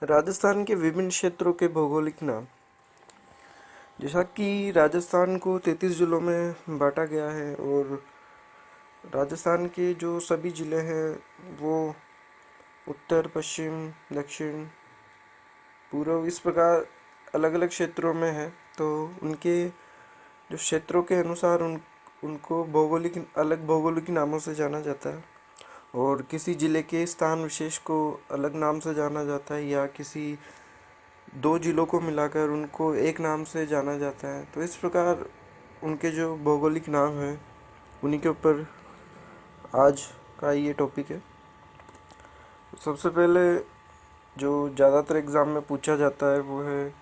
राजस्थान के विभिन्न क्षेत्रों के भौगोलिक नाम। जैसा कि राजस्थान को 33 जिलों में बांटा गया है और राजस्थान के जो सभी ज़िले हैं वो उत्तर, पश्चिम, दक्षिण, पूर्व इस प्रकार अलग अलग क्षेत्रों में है। तो उनके जो क्षेत्रों के अनुसार उनको अलग भौगोलिक नामों से जाना जाता है और किसी ज़िले के स्थान विशेष को अलग नाम से जाना जाता है या किसी दो ज़िलों को मिलाकर उनको एक नाम से जाना जाता है। तो इस प्रकार उनके जो भौगोलिक नाम हैं उन्हीं के ऊपर आज का ये टॉपिक है। सबसे पहले जो ज़्यादातर एग्ज़ाम में पूछा जाता है वो है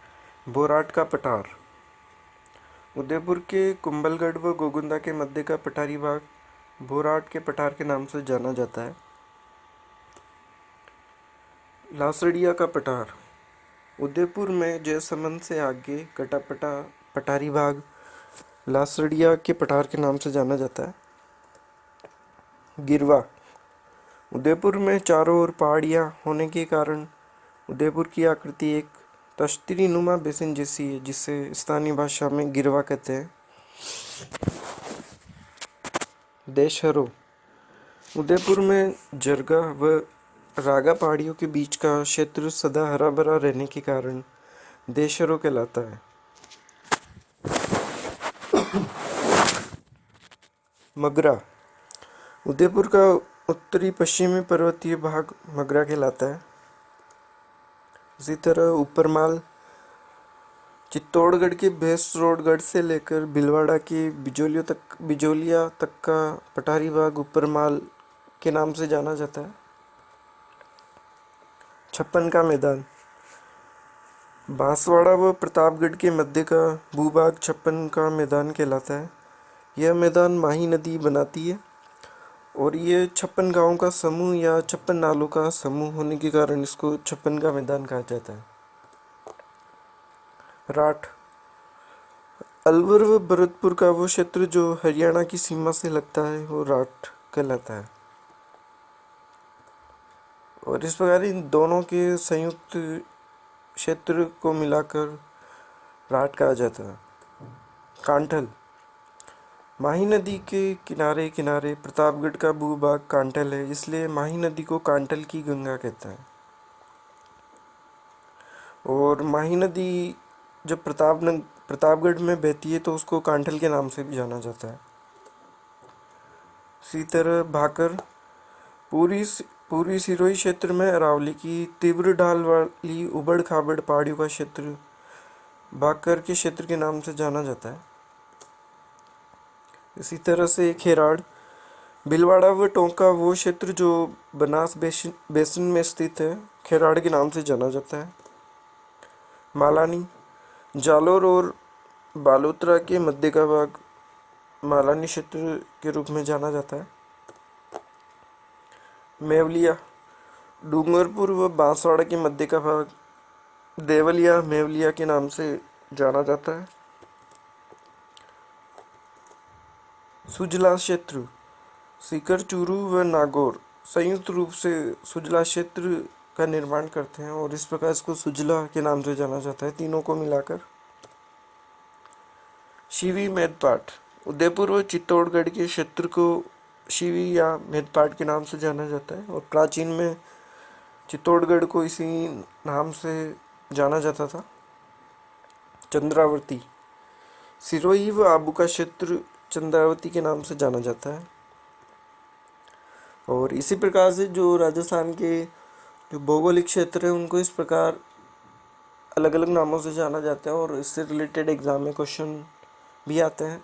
बोराट का पठार। उदयपुर के कुंभलगढ़ व गोगुंदा के मध्य का पठारी भाग बोराट के पठार के नाम से जाना जाता है। लासड़िया का पठार उदयपुर में जयसमंद से आगे कटापटा पठारी भाग लासड़िया के पठार के नाम से जाना जाता है। गिरवा उदयपुर में चारों ओर पहाड़ियाँ होने के कारण उदयपुर की आकृति एक तश्तरी नुमा बेसिन जैसी है, जिसे स्थानीय भाषा में गिरवा कहते हैं। देशहरों उदयपुर में जरगा व रागा पहाड़ियों के बीच का क्षेत्र सदा हरा भरा रहने के कारण देशहरों कहलाता है। मगरा उदयपुर का उत्तरी पश्चिमी पर्वतीय भाग मगरा कहलाता है। इसी तरह ऊपरमाल चित्तौड़गढ़ के भैंसरोडगढ़ से लेकर भीलवाड़ा के बिजोलिया तक का पठारी भाग ऊपरमाल के नाम से जाना जाता है। छप्पन का मैदान बांसवाड़ा व प्रतापगढ़ के मध्य का भूभाग छप्पन का मैदान कहलाता है। यह मैदान माही नदी बनाती है और ये 56 गांवों का समूह या 56 नालों का समूह होने के कारण इसको छप्पन का मैदान कहा जाता है। राठ अलवर व भरतपुर का वो क्षेत्र जो हरियाणा की सीमा से लगता है वो राठ कहलाता है और इस प्रकार इन दोनों के संयुक्त क्षेत्र को मिलाकर राठ कहा जाता है। कांठल माही नदी के किनारे किनारे प्रतापगढ़ का भूभाग कांठल है, इसलिए माही नदी को कांठल की गंगा कहता है। और माही नदी जब प्रतापगढ़ में बहती है तो उसको कांठल के नाम से भी जाना जाता है। इसी तरह भाकर पूर्वी सिरोही क्षेत्र में अरावली की तीव्र ढाल वाली उबड़ खाबड़ पहाड़ियों का क्षेत्र भाकर के क्षेत्र के नाम से जाना जाता है। इसी तरह से खेराड़ भीलवाड़ा व टोंका वो क्षेत्र जो बनास बेसिन में स्थित है खेराड़ के नाम से जाना जाता है। मालानी जालोर और बालोतरा के मध्य का भाग मालानी क्षेत्र के रूप में जाना जाता है। मेवलिया डूंगरपुर व बांसवाड़ा के मध्य का भाग देवलिया मेवलिया के नाम से जाना जाता है। सुजला क्षेत्र सीकर चूरू व नागौर संयुक्त रूप से सुजला क्षेत्र का निर्माण करते हैं और इस प्रकार इसको सुजला के नाम से जाना जाता है तीनों को मिलाकर। शिवी मेदपाट उदयपुर व चित्तौड़गढ़ के क्षेत्र को शिवी या मेदपाट के नाम से जाना जाता है और प्राचीन में चित्तौड़गढ़ को इसी नाम से जाना जाता था। चंद्रावती सिरोही व आबू का क्षेत्र चंद्रावती के नाम से जाना जाता है। और इसी प्रकार से जो राजस्थान के जो भौगोलिक क्षेत्र हैं उनको इस प्रकार अलग अलग नामों से जाना जाता है और इससे रिलेटेड एग्ज़ाम में क्वेश्चन भी आते हैं।